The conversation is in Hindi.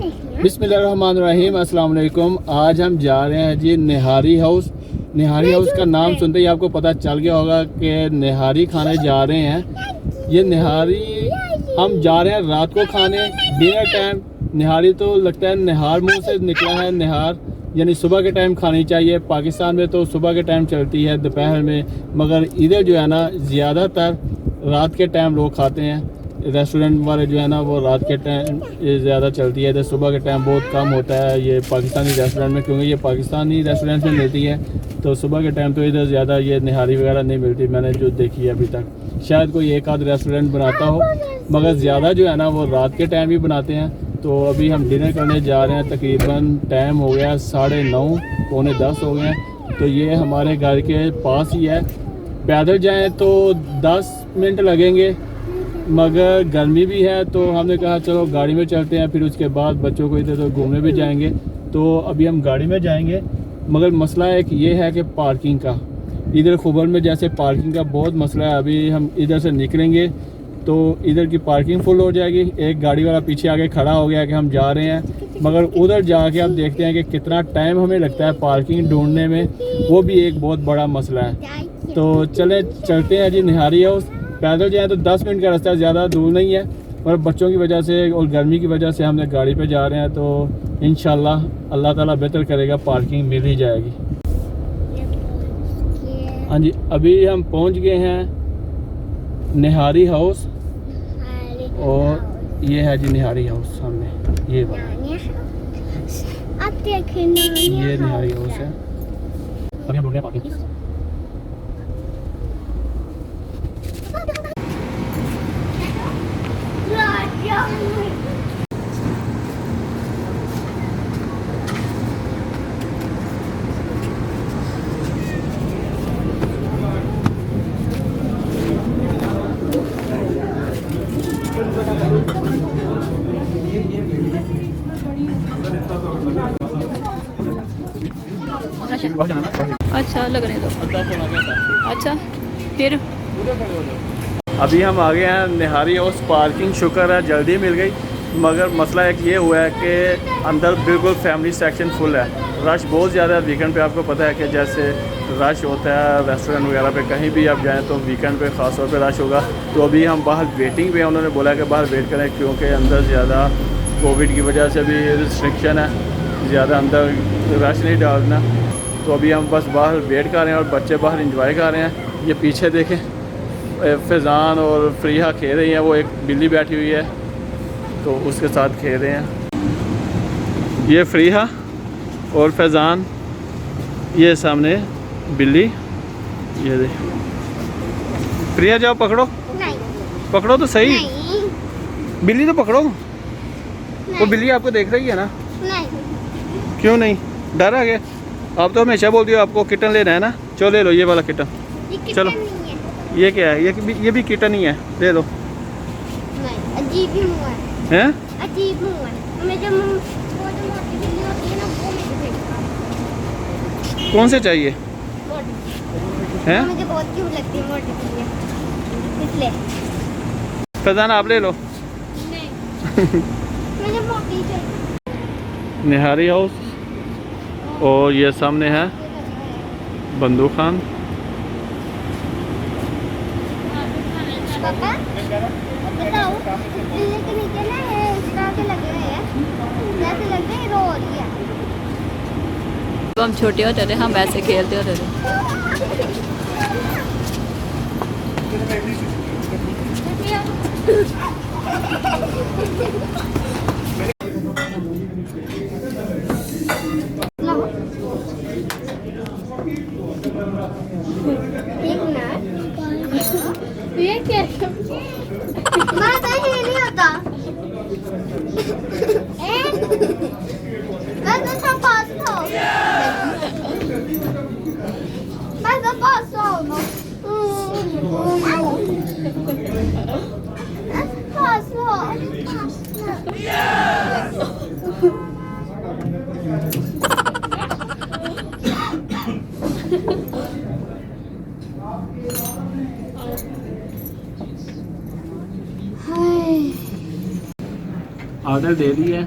बिस्मिल्लाहिर्रहमानिर्रहीम, अस्सलाम वालेकुम। आज हम जा रहे हैं जी निहारी हाउस। निहारी हाउस का नाम सुनते ही आपको पता चल गया होगा कि निहारी खाने जा रहे हैं। ये निहारी हम जा रहे हैं रात को खाने, डिनर टाइम। निहारी तो लगता है निहार मुंह से निकला है, निहार यानी सुबह के टाइम खानी चाहिए। पाकिस्तान में तो सुबह के टाइम चलती है, दोपहर में, मगर इधर जो है ना ज़्यादातर रात के टाइम लोग खाते हैं। रेस्टोरेंट वाले जो है ना वो रात के टाइम ज़्यादा चलती है, इधर सुबह के टाइम बहुत कम होता है ये पाकिस्तानी रेस्टोरेंट में, क्योंकि ये पाकिस्तानी रेस्टोरेंट में मिलती है। तो सुबह के टाइम तो इधर ज़्यादा ये निहारी वगैरह नहीं मिलती, मैंने जो देखी है अभी तक। शायद कोई एक आध रेस्टोरेंट बनाता हो, मगर ज़्यादा जो है ना वो रात के टाइम ही बनाते हैं। तो अभी हम डिनर करने जा रहे हैं, तकरीबन टाइम हो गया 9:30 पौने 10 हो गए हैं। तो ये हमारे घर के पास ही है, पैदल जाएं तो 10 मिनट लगेंगे, मगर गर्मी भी है तो हमने कहा चलो गाड़ी में चलते हैं, फिर उसके बाद बच्चों को इधर तो घूमने भी जाएंगे। तो अभी हम गाड़ी में जाएंगे, मगर मसला एक ये है कि पार्किंग का, इधर खुबर में जैसे पार्किंग का बहुत मसला है। अभी हम इधर से निकलेंगे तो इधर की पार्किंग फुल हो जाएगी। एक गाड़ी वाला पीछे आके खड़ा हो गया कि हम जा रहे हैं, मगर उधर जाके आप देखते हैं कि कितना टाइम हमें लगता है पार्किंग ढूंढने में, वो भी एक बहुत बड़ा मसला है। तो चलते हैं जी निहारी हाउस। पैदल जाए तो 10 मिनट का रास्ता है, ज़्यादा दूर नहीं है, पर बच्चों की वजह से और गर्मी की वजह से हमने गाड़ी पे जा रहे हैं। तो इंशाल्लाह अल्लाह ताला बेहतर करेगा, पार्किंग मिल ही जाएगी। हाँ जी, अभी हम पहुंच गए हैं निहारी हाउस, और ये है जी निहारी हाउस सामने, ये निहारी हाउस है। अभी हम ढूंढ रहे हैं पार्किंग। अच्छा लगने दो। अच्छा फिर अभी हम आ गए हैं निहारी हाउस। पार्किंग शुक्र है जल्दी मिल गई, मगर मसला एक ये हुआ है कि अंदर बिल्कुल फैमिली सेक्शन फुल है, रश बहुत ज़्यादा है। वीकेंड पे आपको पता है कि जैसे रश होता है रेस्टोरेंट वगैरह पे, कहीं भी आप जाएं तो वीकेंड पे ख़ास तौर पे रश होगा। तो अभी हम बाहर वेटिंग पे हैं, उन्होंने बोला कि बाहर वेट करें, क्योंकि अंदर ज़्यादा कोविड की वजह से भी रिस्ट्रिक्शन है, ज़्यादा अंदर रश नहीं डालना। तो अभी हम बस बाहर वेट कर रहे हैं और बच्चे बाहर इंजॉय कर रहे हैं। ये पीछे देखें फैज़ान और फ्रीहा खेल रही हैं, वो एक बिल्ली बैठी हुई है तो उसके साथ खेल रहे हैं। ये फ्रीहा और फैज़ान, ये सामने बिल्ली, ये देख। फ्रीहा जाओ पकड़ो, नहीं। पकड़ो तो सही, नहीं। बिल्ली तो पकड़ो, वो बिल्ली आपको देख रही है ना? नहीं। क्यों नहीं, डर आ गया? आप तो हमेशा बोलती हो आपको किटन लेना है ना, चलो ले लो ये वाला किटन। चलो ये क्या है? ये भी किटन ही है, ले लो। नहीं, अजीब ही मुंह है। हैं? अजीब मुंह है। मैं जब वो जो मोटी बिल्ली होती है ना, वो मुझे देखा। कौन से चाहिए? मोटी। हैं? मुझे बहुत क्यूट लगती है मोटी बिल्ली, इसलिए। फैज़ान आप ले लो। नहीं। मुझे मोटी चाहिए। निहारी हाउस, और ये सामने है बंदूक खान। पापा बताओ, बिल्ली के नीचे ना ये इस तरह के लगे हुए हैं, जैसे लगते हैं रो रही है। तो हम छोटे होते थे, हम ऐसे खेलते होते थे। ये क्या है? मैं तो ये नहीं होता। मैं तो सब पास हो। मैं तो पास हो। पास हो। ऑर्डर दे दिया है,